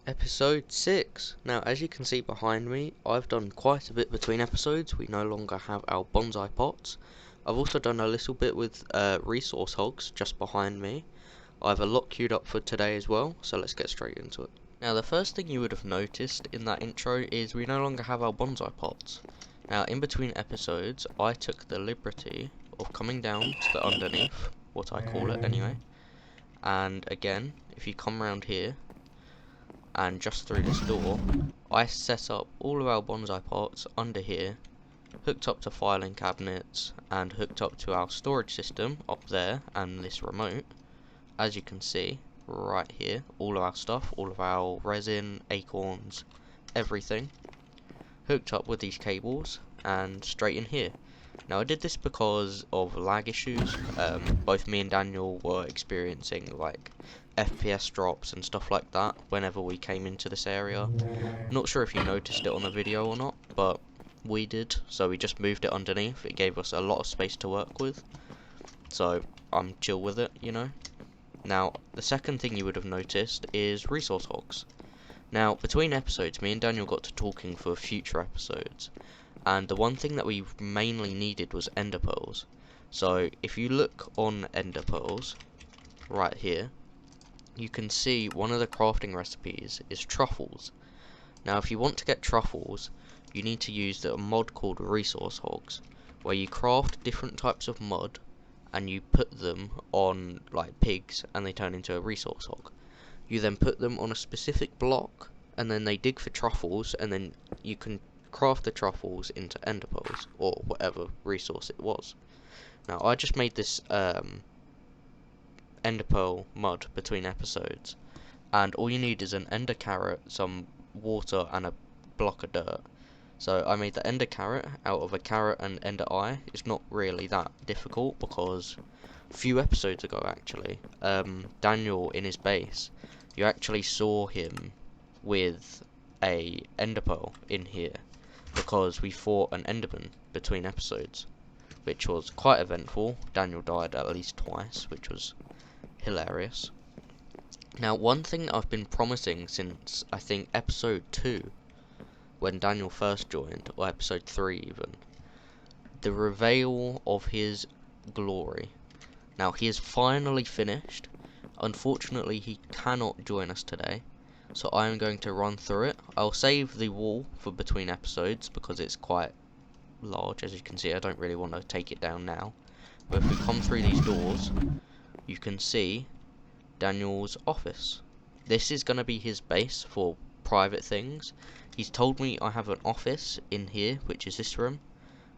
Episode 6. Now, as you can see behind me, I've done quite a bit between episodes. We no longer have our bonsai pots. I've also done a little bit with resource hogs just behind me. I have a lot queued up for today as well, so let's get straight into it. Now, the first thing you would have noticed in that intro is we no longer have our bonsai pots. Now, in between episodes, I took the liberty of coming down to the underneath, what I call it anyway. And again, if you come around here, and just through this door, I set up all of our bonsai pots under here, hooked up to filing cabinets, and hooked up to our storage system up there and this remote. As you can see, right here, all of our stuff, all of our resin, acorns, everything, hooked up with these cables and straight in here. Now I did this because of lag issues. Both me and Daniel were experiencing like FPS drops and stuff like that whenever we came into this area. Not sure if you noticed it on the video or not, but we did, so we just moved it underneath. It gave us a lot of space to work with, so I'm chill with it, you know. Now, the second thing you would have noticed is resource hogs. Now, between episodes, me and Daniel got to talking for future episodes, and the one thing that we mainly needed was ender pearls. So, if you look on ender pearls, right here, you can see one of the crafting recipes is truffles. Now, if you want to get truffles, you need to use a mod called resource hogs, where you craft different types of mud, and you put them on, like, pigs, and they turn into a resource hog. You then put them on a specific block, and then they dig for truffles, and then you can craft the truffles into ender pearls, or whatever resource it was. Now, I just made this ender pearl mud between episodes, and all you need is an ender carrot, some water, and a block of dirt. So I made the ender carrot out of a carrot and ender eye. It's not really that difficult because a few episodes ago actually, Daniel in his base, you actually saw him with a ender pearl in here because we fought an enderman between episodes, which was quite eventful. Daniel died at least twice, which was hilarious. Now, one thing that I've been promising since I think episode 2, when Daniel first joined, or episode 3 even, the reveal of his glory. Now, he is finally finished. Unfortunately, he cannot join us today, so I am going to run through it. I'll save the wall for between episodes because it's quite large. As you can see, I don't really want to take it down now. But if we come through these doors, you can see Daniel's office. This is going to be his base for private things. He's told me I have an office in here, which is this room.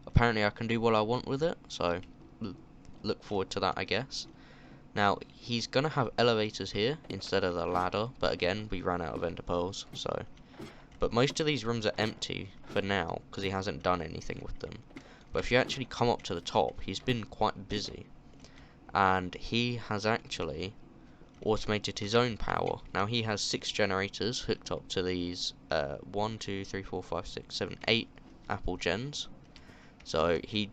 Apparently I can do what I want with it, so look forward to that, I guess. Now, he's going to have elevators here instead of the ladder, but again, we ran out of ender pearls, so. But most of these rooms are empty for now, because he hasn't done anything with them. But if you actually come up to the top, he's been quite busy. And he has actually automated his own power. Now, he has 6 generators hooked up to these 1, 2, 3, 4, 5, 6, 7, 8 apple gens. So he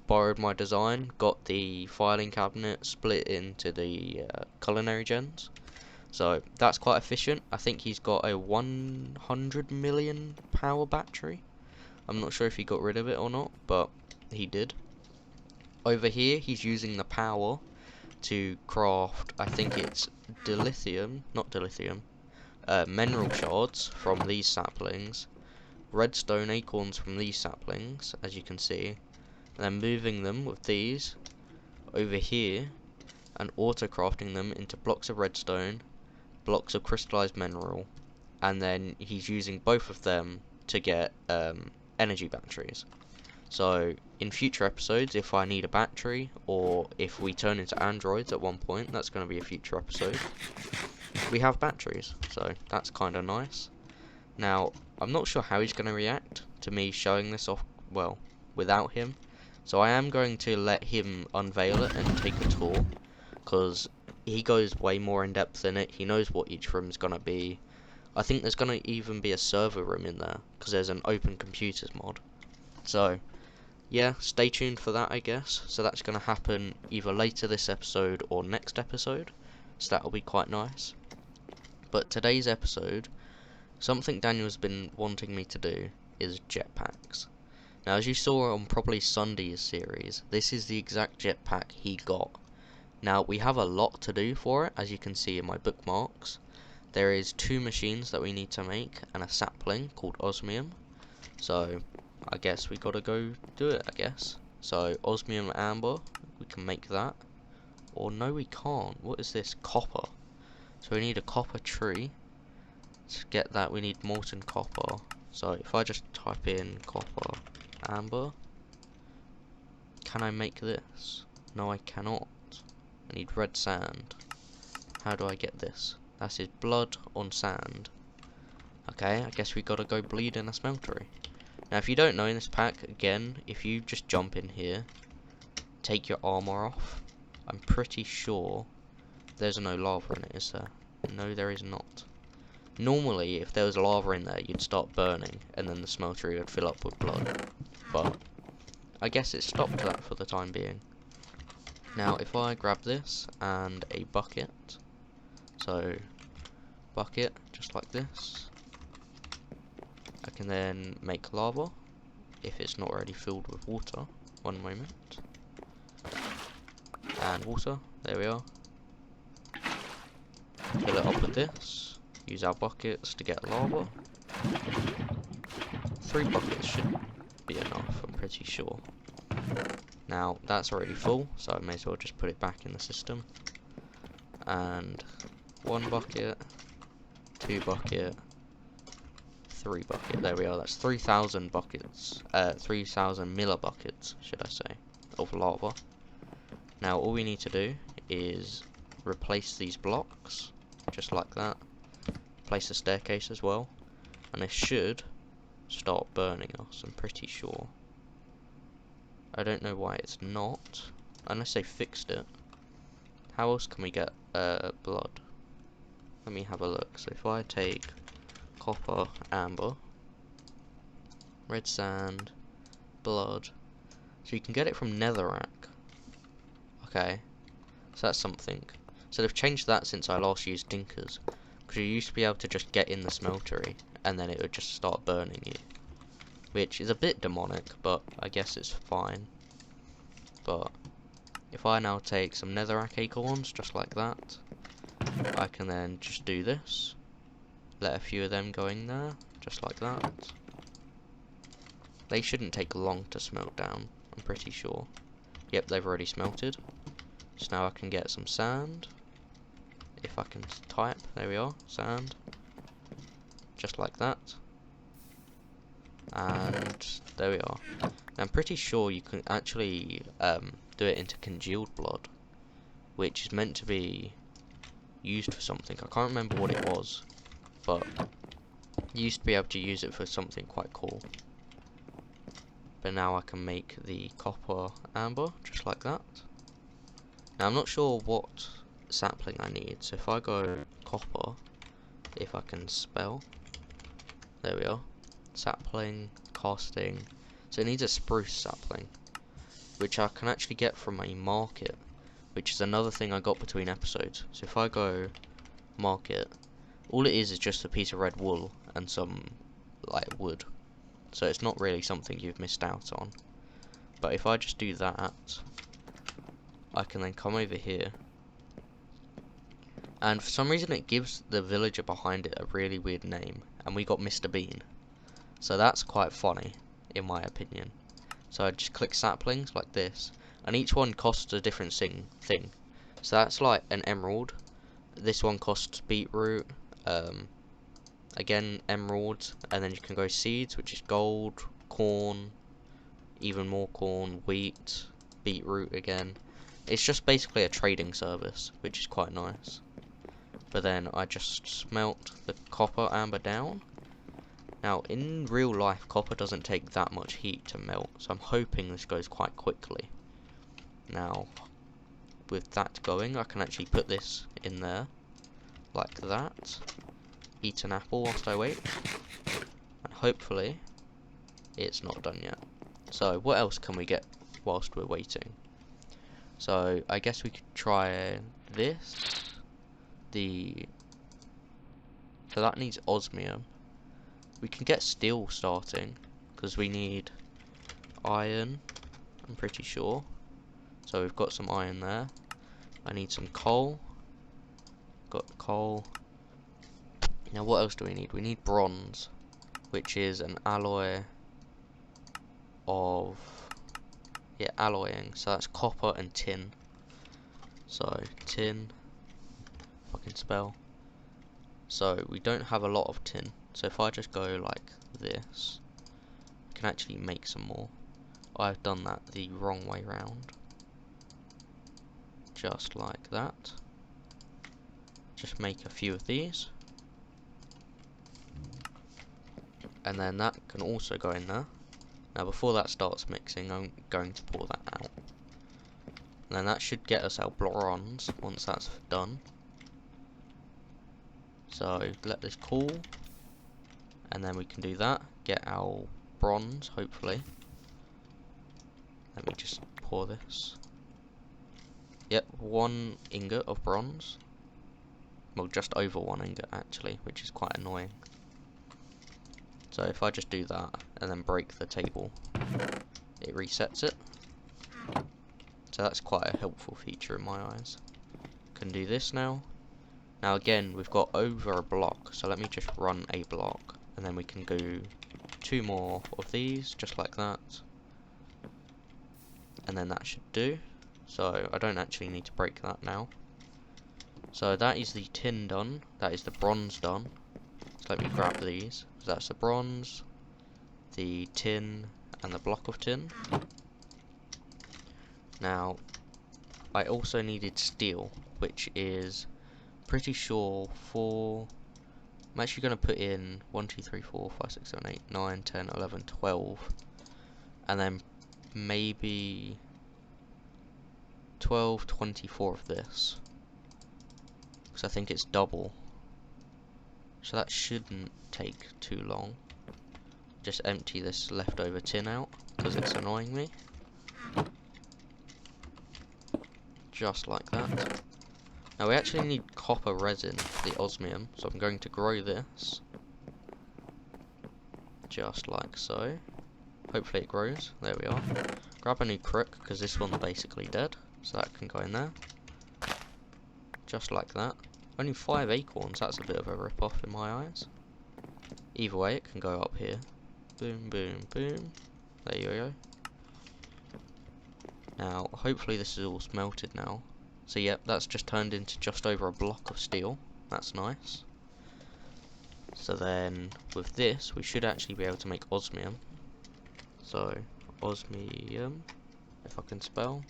borrowed my design, got the filing cabinet, split into the culinary gens. So that's quite efficient. I think he's got a 100 million power battery. I'm not sure if he got rid of it or not, but he did. Over here, he's using the power to craft, I think it's mineral shards from these saplings, redstone acorns from these saplings, as you can see, and then moving them with these over here and auto crafting them into blocks of redstone, blocks of crystallized mineral, and then he's using both of them to get energy batteries. So in future episodes, if I need a battery, or if we turn into androids at one point, that's going to be a future episode, we have batteries, so that's kind of nice. Now, I'm not sure how he's going to react to me showing this off, well, without him, so I am going to let him unveil it and take a tour, because he goes way more in depth in it. He knows what each room's going to be. I think there's going to even be a server room in there, because there's an open computers mod. So yeah, stay tuned for that, I guess. So that's going to happen either later this episode or next episode, so that'll be quite nice. But today's episode, Something Daniel's been wanting me to do is jetpacks. Now, as you saw on probably Sunday's series, this is the exact jetpack he got. Now, we have a lot to do for it, as you can see in my bookmarks. There is 2 machines that we need to make, and a sapling called osmium. So, I guess we gotta go do it, I guess. So, osmium amber, we can make that. Or no, we can't. What is this? Copper. So we need a copper tree. To get that, we need molten copper. So if I just type in copper amber, can I make this? No, I cannot. I need red sand. How do I get this? That is blood on sand. Okay, I guess we gotta go bleed in a smeltery. Now, if you don't know, in this pack, again, if you just jump in here, take your armor off, I'm pretty sure there's no lava in it, is there? No, there is not. Normally, if there was lava in there, you'd start burning, and then the smeltery would fill up with blood. But I guess it stopped that for the time being. Now, if I grab this and a bucket, so bucket, just like this, I can then make lava, if it's not already filled with water. One moment. And water, there we are. Fill it up with this. Use our buckets to get lava. 3 buckets should be enough, I'm pretty sure. Now, that's already full, so I may as well just put it back in the system. And 1 bucket, 2 bucket, 3 bucket, there we are, that's 3,000 buckets, 3,000 millibuckets, should I say, of lava. Now, all we need to do is replace these blocks, just like that. Place a staircase as well, and it should start burning us, I'm pretty sure. I don't know why it's not, unless they fixed it. How else can we get blood? Let me have a look. So if I take copper, amber, red sand, blood, so you can get it from netherrack. Okay, so that's something. So they've changed that since I last used dinkers, because you used to be able to just get in the smeltery and then it would just start burning you, which is a bit demonic, but I guess it's fine. But if I now take some netherrack acorns, just like that, I can then just do this, let a few of them go in there, just like that. They shouldn't take long to smelt down, I'm pretty sure. Yep, they've already smelted. So now I can get some sand. If I can type, there we are, sand. Just like that. And there we are. Now, I'm pretty sure you can actually do it into congealed blood, which is meant to be used for something. I can't remember what it was, but you used to be able to use it for something quite cool. But now I can make the copper amber, just like that. Now I'm not sure what sapling I need, so if I go copper, if I can spell, there we are, sapling, casting, so it needs a spruce sapling, which I can actually get from a market, which is another thing I got between episodes. So if I go market, all it is just a piece of red wool and some like wood, so it's not really something you've missed out on. But if I just do that, I can then come over here, and for some reason it gives the villager behind it a really weird name, and we got Mr. Bean, so that's quite funny in my opinion. So I just click saplings like this, and each one costs a different thing. So that's like an emerald, this one costs beetroot, again emeralds, and then you can go seeds, which is gold, corn, even more corn, wheat, beetroot again. It's just basically a trading service, which is quite nice. But then I just smelt the copper amber down. Now in real life copper doesn't take that much heat to melt, so I'm hoping this goes quite quickly. Now with that going, I can actually put this in there like that, eat an apple whilst I wait, and hopefully it's not done yet. So what else can we get whilst we're waiting? So I guess we could try this. So that needs osmium. We can get steel starting, because we need iron, I'm pretty sure. So we've got some iron there. I need some coal. Got coal. Now what else do we need? We need bronze, which is an alloy of, yeah, alloying. So that's copper and tin. So tin, if I can spell. So we don't have a lot of tin. So if I just go like this, I can actually make some more. I've done that the wrong way round. Just like that. Just make a few of these. And then that can also go in there. Now before that starts mixing, I'm going to pour that out. And then that should get us our bronze once that's done. So let this cool. And then we can do that. Get our bronze, hopefully. Let me just pour this. Yep, 1 ingot of bronze. Well, just over 1 ingot actually, which is quite annoying. So if I just do that and then break the table, it resets it. So that's quite a helpful feature in my eyes. Can do this now. Now again, we've got over a block, so let me just run a block, and then we can do 2 more of these, just like that. And then that should do. So I don't actually need to break that now. So that is the tin done, that is the bronze done. So let me grab these. So that's the bronze, the tin, and the block of tin. Now, I also needed steel, which is pretty sure for... I'm actually going to put in 1, 2, 3, 4, 5, 6, 7, 8, 9, 10, 11, 12. And then maybe 12, 24 of this. Because I think it's double. So that shouldn't take too long. Just empty this leftover tin out, because it's annoying me. Just like that. Now we actually need copper resin, the osmium, so I'm going to grow this. Just like so. Hopefully it grows. There we are. Grab a new crook, because this one's basically dead, so that can go in there. Just like that. Only 5 acorns, that's a bit of a rip-off in my eyes. Either way, it can go up here. Boom, boom, boom. There you go. Now, hopefully this is all smelted now. So yep, that's just turned into just over a block of steel. That's nice. So then, with this, we should actually be able to make osmium. So, osmium, if I can spell.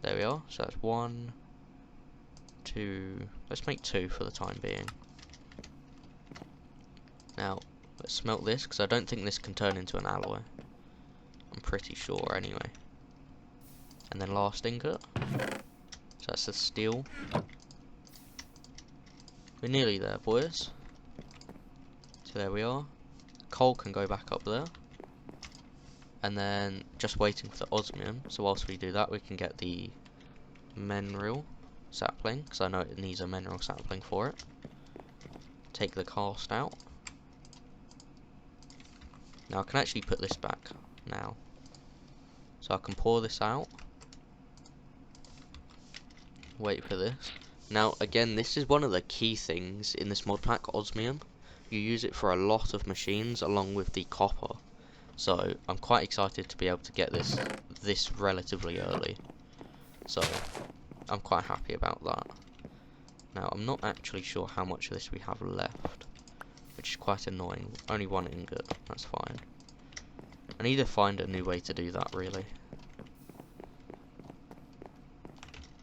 There we are. So that's 1, 2, let's make 2 for the time being. Now, let's smelt this, because I don't think this can turn into an alloy. I'm pretty sure, anyway. And then last ingot. So that's the steel. We're nearly there, boys. So there we are. Coal can go back up there. And then, just waiting for the osmium. So whilst we do that, we can get the mineral sapling, because I know it needs a mineral sapling for it. Take the cast out. Now I can actually put this back now. So I can pour this out. Wait for this. Now again, this is one of the key things in this mod pack, osmium. You use it for a lot of machines along with the copper. So I'm quite excited to be able to get this relatively early. So I'm quite happy about that. Now I'm not actually sure how much of this we have left, which is quite annoying. Only 1 ingot, that's fine. I need to find a new way to do that, really.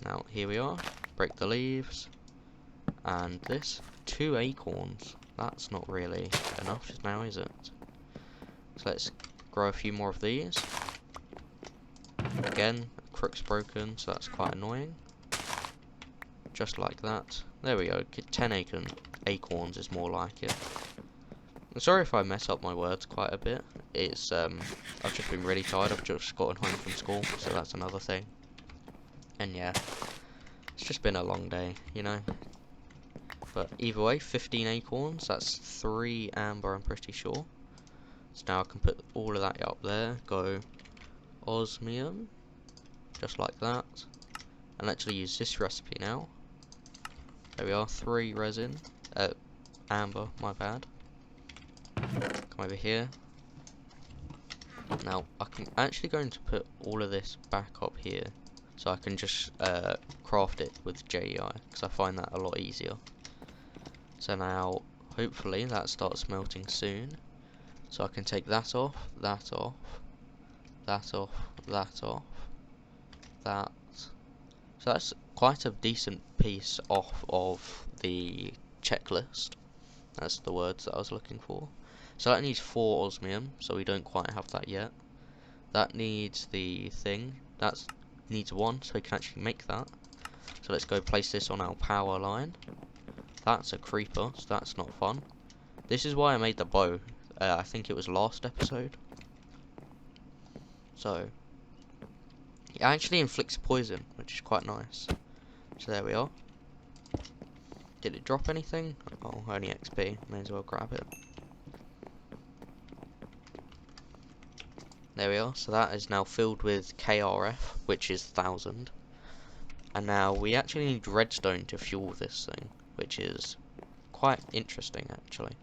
Now here we are, break the leaves, and this, 2 acorns. That's not really enough just now, is it? So let's grow a few more of these. Again, crook's broken, so that's quite annoying. Just like that. There we go. 10 acorns is more like it. I'm sorry if I mess up my words quite a bit. It's I've just been really tired. I've just gotten home from school, so that's another thing. And yeah, it's just been a long day, you know. But either way, 15 acorns, that's 3 amber, I'm pretty sure. So now I can put all of that up there, go osmium, just like that. And actually use this recipe now. There we are, 3 resin, amber, my bad. Come over here. Now, I'm actually going to put all of this back up here, so I can just craft it with JEI, because I find that a lot easier. So now, hopefully, that starts melting soon. So I can take that off, that off, that off, that off, that. So that's quite a decent piece off of the checklist. That's the words that I was looking for. So that needs 4 osmium, so we don't quite have that yet. That needs the thing. That needs 1, so we can actually make that. So let's go place this on our power line. That's a creeper, so that's not fun. This is why I made the bow. I think it was last episode. So it actually inflicts poison, which is quite nice. So there we are. Did it drop anything? Oh, only XP. May as well grab it. There we are. So that is now filled with KRF, which is 1000. And now we actually need redstone to fuel this thing, which is quite interesting actually.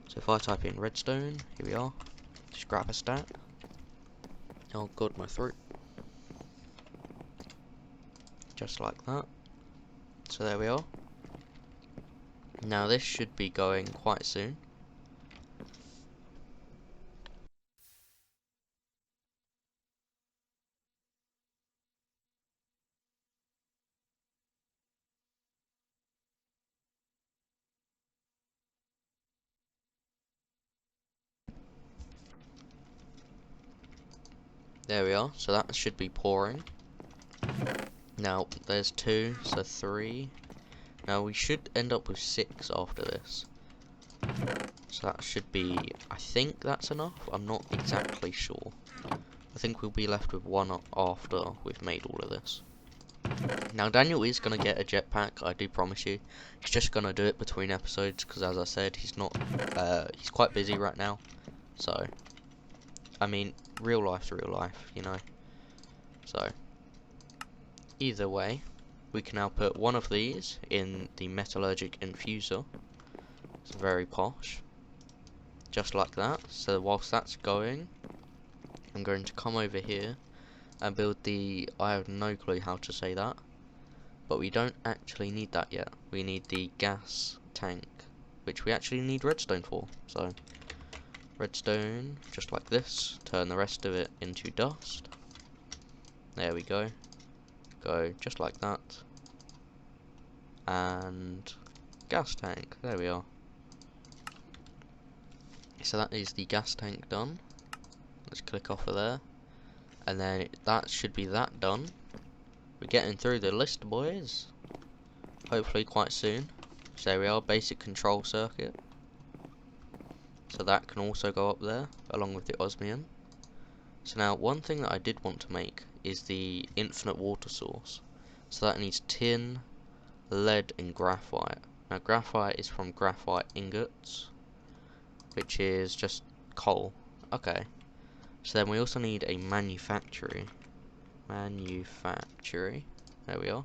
So if I type in redstone, here we are. Just grab a stack. Oh god, my throat. Just like that. So there we are. Now this should be going quite soon. There we are, so that should be pouring. Now, there's 2, so 3. Now we should end up with 6 after this. So that should be, I think that's enough, I'm not exactly sure. I think we'll be left with 1 after we've made all of this. Now Daniel is going to get a jetpack, I do promise you. He's just going to do it between episodes, because as I said, he's quite busy right now. So, I mean, real life's real life, you know. So, either way, we can now put one of these in the metallurgic infuser. It's very posh. Just like that. So whilst that's going, I'm going to come over here and build the, I have no clue how to say that, but we don't actually need that yet. We need the gas tank, which we actually need redstone for. So redstone, just like this, turn the rest of it into dust. There we go. Go just like that. And gas tank, there we are. So that is the gas tank done. Let's click off of there. And then that should be that done. We're getting through the list, boys. Hopefully quite soon. So there we are, basic control circuit. So that can also go up there, along with the osmium. So now, one thing that I did want to make is the infinite water source. So that needs tin, lead, and graphite. Now graphite is from graphite ingots, which is just coal. Okay. So then we also need a manufactory. There we are.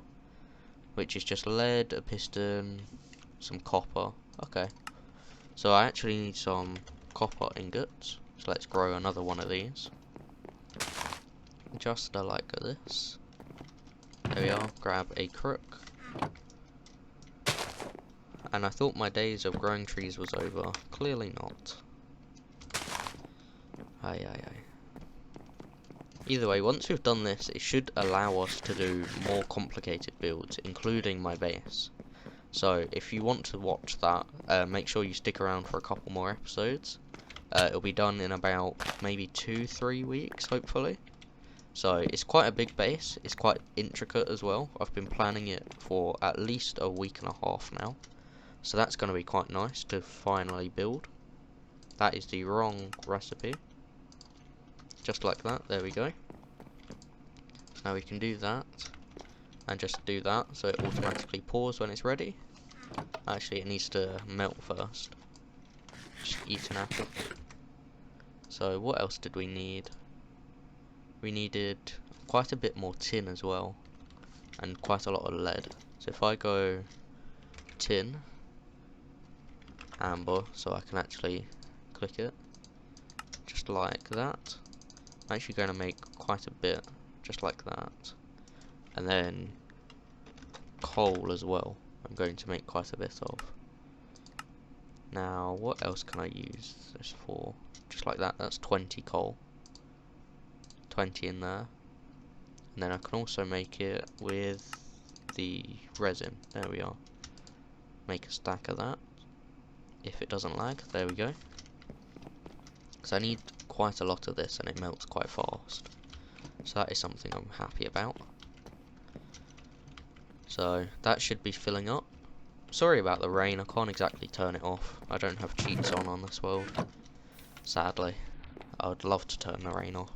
Which is just lead, a piston, some copper. Okay. So I actually need some copper ingots. So let's grow another one of these. Just like this. There we are. Grab a crook. And I thought my days of growing trees was over. Clearly not. Aye. Either way, once we've done this, it should allow us to do more complicated builds, including my base. So, if you want to watch that, make sure you stick around for a couple more episodes. It'll be done in about maybe 2-3 weeks, hopefully. So, it's quite a big base, it's quite intricate as well. I've been planning it for at least a week and a half now. So that's going to be quite nice to finally build. That is the wrong recipe. Just like that, there we go. So now we can do that. And just do that, so it automatically pours when it's ready. Actually, it needs to melt first. Just eat an apple. So what else did we need? We needed quite a bit more tin as well, and quite a lot of lead. So if I go tin, amber, so I can actually click it, just like that. I'm actually going to make quite a bit, just like that. And then coal as well, I'm going to make quite a bit of. Now, what else can I use this for? Just like that, that's 20 coal. 20 in there. And then I can also make it with the resin. There we are. Make a stack of that. If it doesn't lag, there we go. Because I need quite a lot of this and it melts quite fast. So that is something I'm happy about. So that should be filling up. Sorry about the rain, I can't exactly turn it off. I don't have cheats on this world. Sadly. I would love to turn the rain off.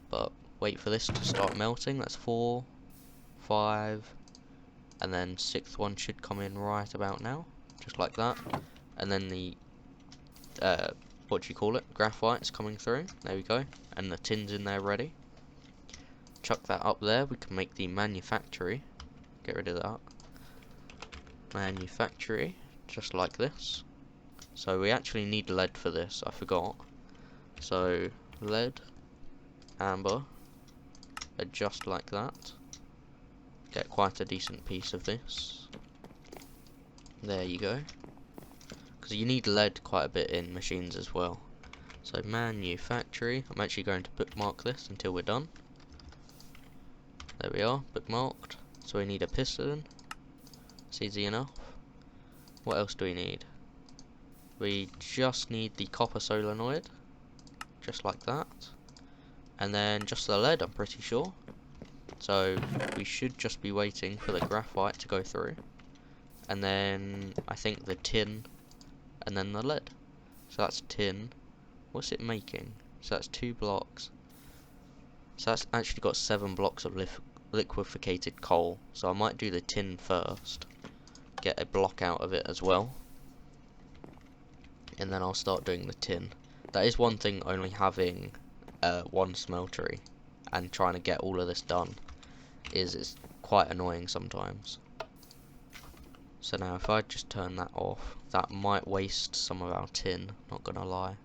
But wait for this to start melting. That's 4, 5, and then 6th one should come in right about now. Just like that. And then the, what do you call it? Graphite's coming through. There we go. And the tin's in there ready. Chuck that up there. We can make the manufactory. Get rid of that. Manufactory. Just like this. So we actually need lead for this. I forgot. So lead, amber, just like that. Get quite a decent piece of this. There you go. Because you need lead quite a bit in machines as well. So manufactory. I'm actually going to bookmark this until we're done. There we are, bookmarked. So we need a piston. It's easy enough. What else do we need? We just need the copper solenoid. Just like that. And then just the lead, I'm pretty sure. So we should just be waiting for the graphite to go through. And then I think the tin and then the lead. So that's tin. What's it making? So that's 2 blocks. So that's actually got 7 blocks of liquefied coal. So I might do the tin first. Get a block out of it as well. And then I'll start doing the tin. That is one thing only having one smeltery and trying to get all of this done is it's quite annoying sometimes. So now if I just turn that off, that might waste some of our tin, not gonna lie.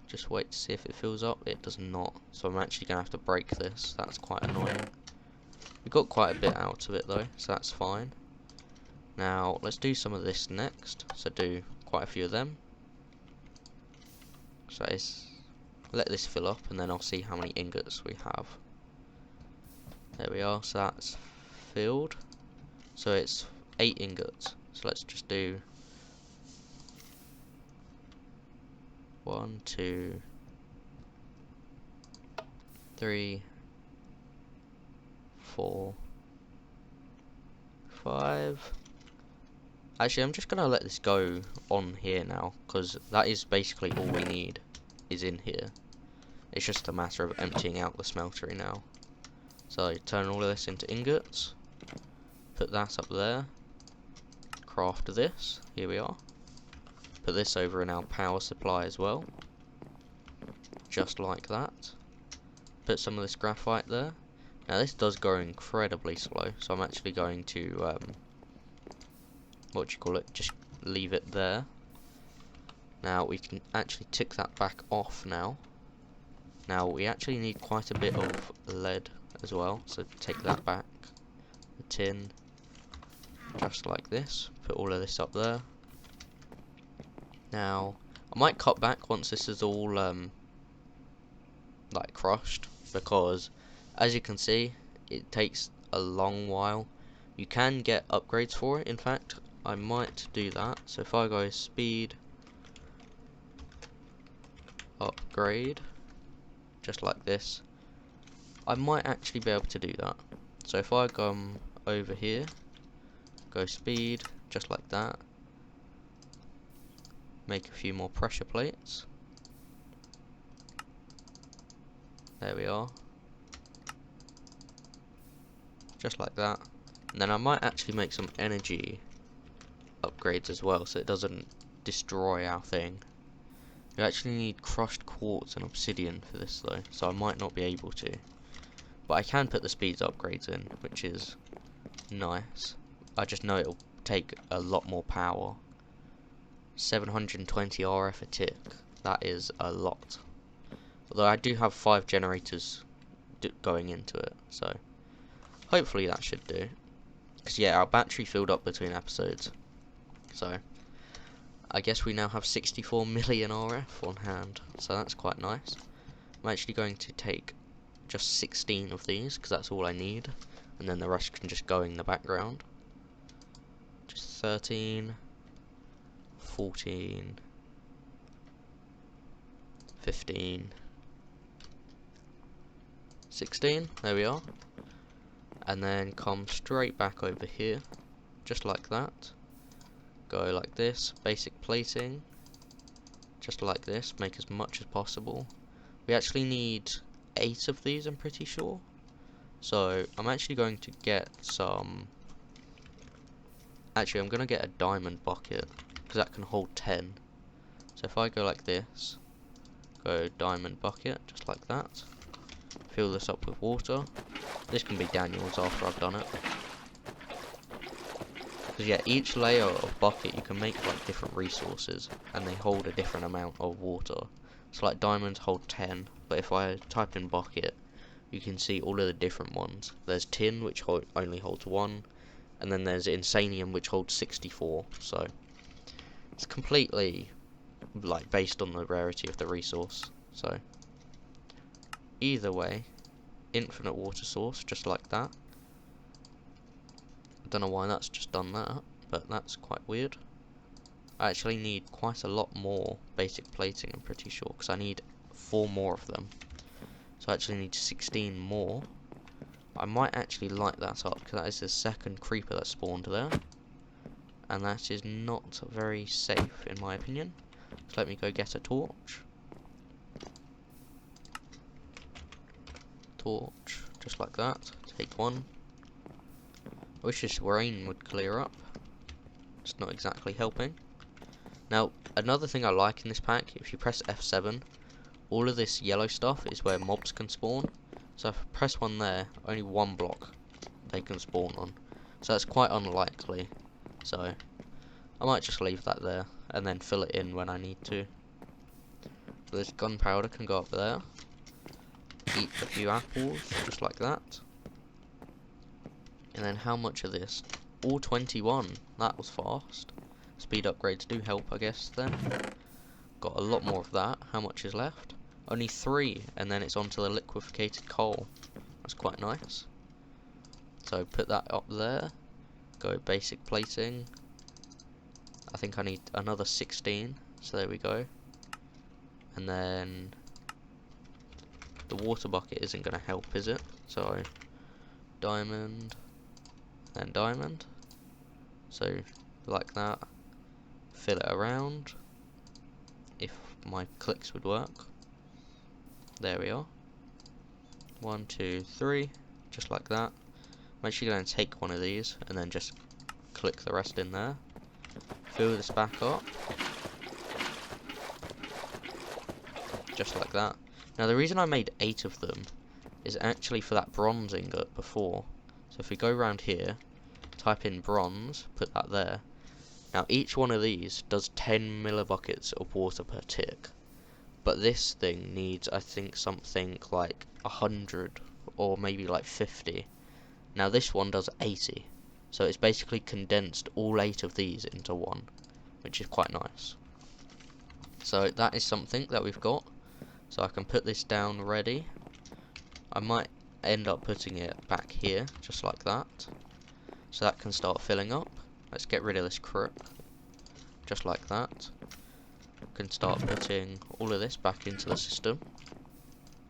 Just wait to see if it fills up. It does not, so I'm actually gonna have to break this. That's quite annoying. We got quite a bit out of it though, so that's fine. Now let's do some of this next. So do quite a few of them. So let this fill up and then I'll see how many ingots we have. There we are, so that's filled. So it's 8 ingots. So let's just do 1, 2, 3, 4, 5. Actually, I'm just gonna let this go on here now, because that is basically all we need is in here. It's just a matter of emptying out the smeltery now. So turn all of this into ingots. Put that up there. Craft this. Here we are. Put this over in our power supply as well. Just like that. Put some of this graphite there. Now this does go incredibly slow, so I'm actually going to what do you call it? Just leave it there. Now we can actually tick that back off now. Now we actually need quite a bit of lead as well, so take that back. The tin, just like this. Put all of this up there. Now I might cut back once this is all like crushed, because as you can see it takes a long while. You can get upgrades for it. In fact, I might do that. So if I go speed upgrade, just like this, I might actually be able to do that. So if I come over here, go speed, just like that, make a few more pressure plates. There we are. Just like that. And then I might actually make some energy upgrades as well, so it doesn't destroy our thing. You actually need crushed quartz and obsidian for this though, so I might not be able to. But I can put the speeds upgrades in, which is nice. I just know it'll take a lot more power. 720 RF a tick. That is a lot. Although I do have 5 generators going into it, so hopefully that should do. Because yeah, our battery filled up between episodes. So I guess we now have 64 million RF on hand, so that's quite nice. I'm actually going to take just 16 of these, because that's all I need, and then the rest can just go in the background. Just 13, 14, 15, 16, there we are. And then come straight back over here, just like that. Go like this, basic plating, just like this, make as much as possible. We actually need 8 of these, I'm pretty sure. So I'm actually going to get some. Actually, I'm going to get a diamond bucket, because that can hold 10. So if I go like this, go diamond bucket, just like that. Fill this up with water. This can be Daniel's after I've done it. Because yeah, each layer of bucket you can make like different resources, and they hold a different amount of water. So like diamonds hold 10, but if I type in bucket, you can see all of the different ones. There's tin, which only holds 1, and then there's insanium, which holds 64. So it's completely like based on the rarity of the resource. So either way, infinite water source, just like that. I don't know why that's just done that, but that's quite weird. I actually need quite a lot more basic plating, I'm pretty sure, because I need 4 more of them. So I actually need 16 more. I might actually light that up, because that is the second creeper that spawned there. And that is not very safe, in my opinion. So let me go get a torch. Torch, just like that. Take 1. I wish this rain would clear up. It's not exactly helping. Now, another thing I like in this pack, if you press F7, all of this yellow stuff is where mobs can spawn. So if I press 1 there, only 1 block they can spawn on. So that's quite unlikely. So I might just leave that there and then fill it in when I need to. So this gunpowder can go up there. Eat a few apples, just like that. And then how much of this? All 21. That was fast. Speed upgrades do help, I guess, then. Got a lot more of that. How much is left? Only 3, and then it's onto the liquefied coal. That's quite nice. So put that up there. Go basic plating. I think I need another 16. So there we go. And then the water bucket isn't going to help, is it? So diamond. Then diamond, so like that, fill it around, if my clicks would work. There we are. 1, 2, 3, just like that. I'm actually going to take one of these and then just click the rest in there. Fill this back up, just like that. Now the reason I made 8 of them is actually for that bronze ingot before. So if we go around here, type in bronze, put that there. Now each one of these does 10 millibuckets of water per tick. But this thing needs, I think, something like 100 or maybe like 50. Now this one does 80. So it's basically condensed all 8 of these into one, which is quite nice. So that is something that we've got. So I can put this down ready. I might end up putting it back here, just like that. So that can start filling up. Let's get rid of this crook, just like that. Can start putting all of this back into the system,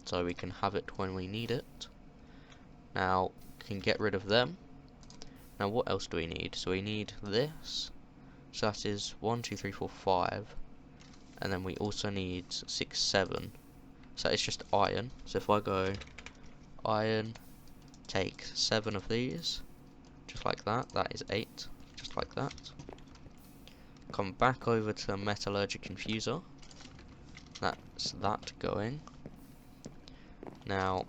so we can have it when we need it. Now, can get rid of them. Now what else do we need? So we need this. So that is 1, 2, 3, 4, 5. And then we also need 6, 7. So it's just iron. So if I go iron, take 7 of these, just like that. That is 8, just like that. Come back over to the metallurgic infuser. That's that going. Now,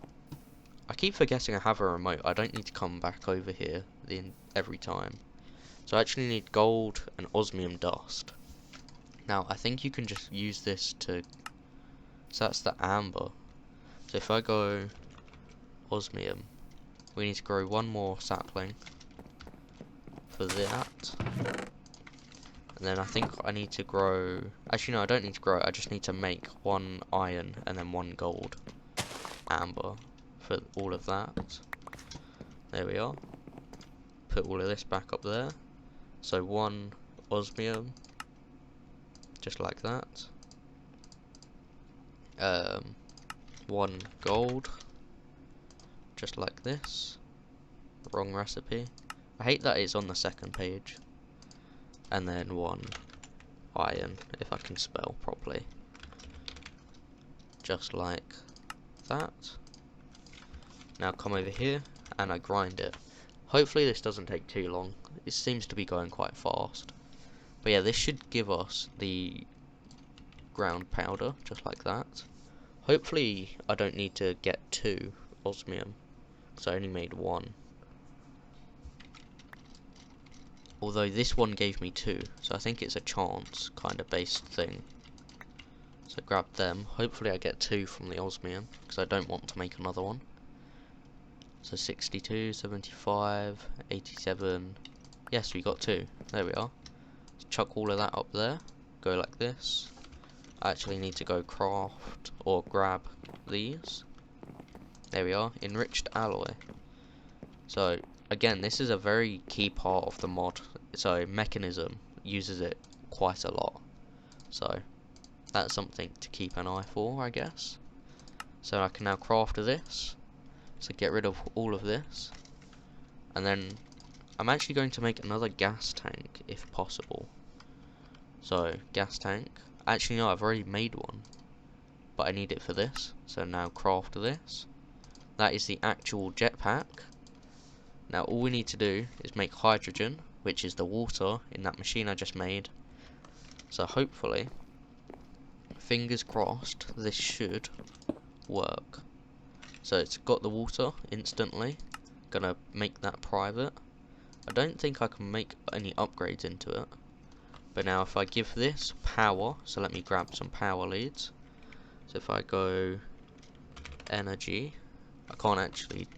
I keep forgetting I have a remote. I don't need to come back over here every time. So I actually need gold and osmium dust. Now, I think you can just use this to... So that's the amber. So if I go osmium, we need to grow one more sapling for that. And then I think I need to grow... Actually, no, I don't need to grow it. I just need to make 1 iron and then 1 gold amber for all of that. There we are. Put all of this back up there. So 1 osmium, just like that. 1 gold, just like this. Wrong recipe. I hate that it's on the second page. And then 1 iron, if I can spell properly. Just like that. Now come over here and I grind it. Hopefully this doesn't take too long. It seems to be going quite fast. But yeah, this should give us the ground powder, just like that. Hopefully I don't need to get 2 osmium, because I only made 1. Although this one gave me 2, so I think it's a chance kind of based thing. So grab them. Hopefully I get 2 from the osmium, because I don't want to make another one. So 62, 75, 87. Yes, we got 2. There we are. Let's chuck all of that up there. Go like this. I actually need to go craft or grab these. There we are. Enriched alloy. So again, this is a very key part of the mod. So Mechanism uses it quite a lot. So that's something to keep an eye for, I guess. So I can now craft this. So get rid of all of this. And then I'm actually going to make another gas tank if possible. So gas tank. Actually no, I've already made one. But I need it for this. So now craft this. That is the actual jetpack. Now all we need to do is make hydrogen, which is the water in that machine I just made. So hopefully, fingers crossed, this should work. So it's got the water instantly. Gonna make that private. I don't think I can make any upgrades into it. But now if I give this power, so let me grab some power leads. So if I go energy, I can't actually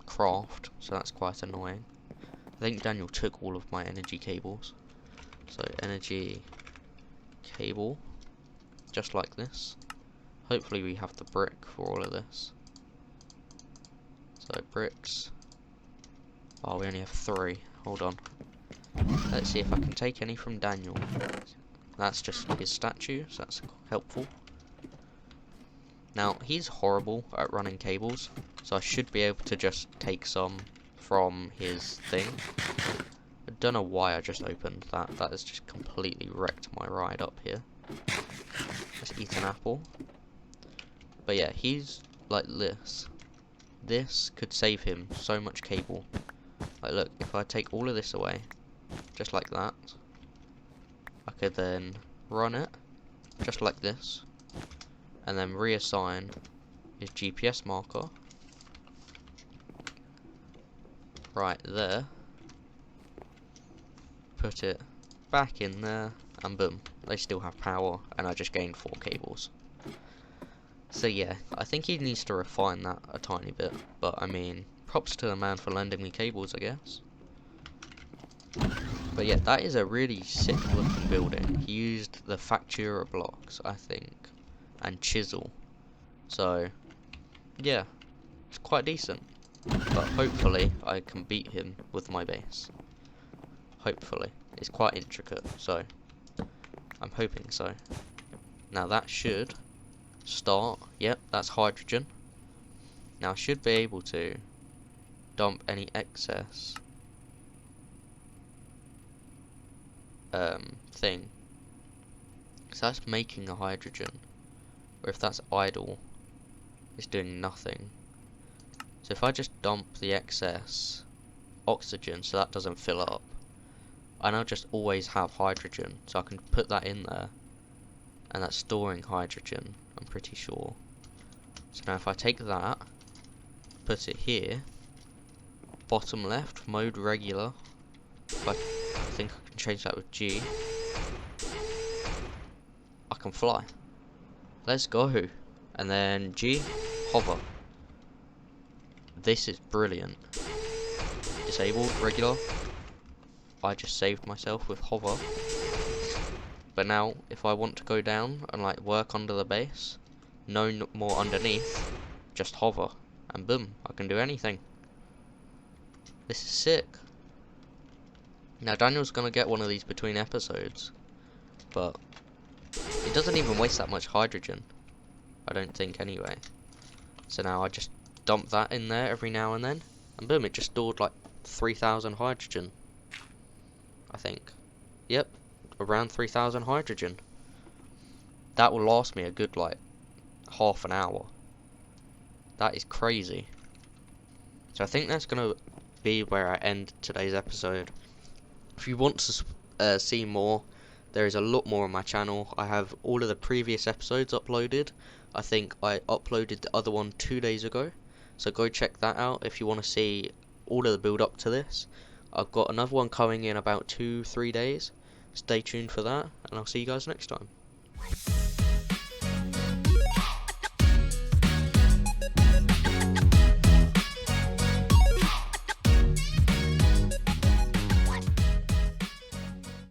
craft, so that's quite annoying. I think Daniel took all of my energy cables. So energy cable, just like this. Hopefully we have the brick for all of this. So bricks. Oh, we only have 3. Hold on. Let's see if I can take any from Daniel. That's just his statue, so that's helpful. Now, he's horrible at running cables, so I should be able to just take some from his thing. I don't know why I just opened that. That has just completely wrecked my ride up here. Let's eat an apple. But yeah, he's like this. This could save him so much cable. Like look, if I take all of this away, just like that, I could then run it, just like this, and then reassign his GPS marker right there, put it back in there, and boom, they still have power, and I just gained 4 cables. So yeah, I think he needs to refine that a tiny bit, but I mean, props to the man for lending me cables, I guess. But yeah, that is a really sick looking building. He used the Factura blocks, I think, and chisel. So yeah, it's quite decent. But hopefully I can beat him with my base. Hopefully. It's quite intricate, so I'm hoping so. Now that should start. Yep, that's hydrogen. Now I should be able to dump any excess thing. So that's making a hydrogen. Or if that's idle, it's doing nothing. So if I just dump the excess oxygen, so that doesn't fill up. I now just always have hydrogen, so I can put that in there, and that's storing hydrogen, I'm pretty sure. So now if I take that, put it here, bottom left, mode regular, I think I can change that with G, I can fly. Let's go. And then G, hover. This is brilliant. Disabled, regular. I just saved myself with hover. But now, if I want to go down and like work under the base, no more underneath, just hover, and boom, I can do anything. This is sick. Now Daniel's gonna get one of these between episodes, but it doesn't even waste that much hydrogen, I don't think anyway. So now I just dump that in there every now and then, and boom, it just stored like 3,000 hydrogen, I think. Yep, around 3,000 hydrogen. That will last me a good like half an hour. That is crazy. So I think that's gonna be where I end today's episode. If you want to see more, there is a lot more on my channel. I have all of the previous episodes uploaded. I think I uploaded the other one 2 days ago, so go check that out if you want to see all of the build up to this. I've got another one coming in about 2-3 days. Stay tuned for that, and I'll see you guys next time.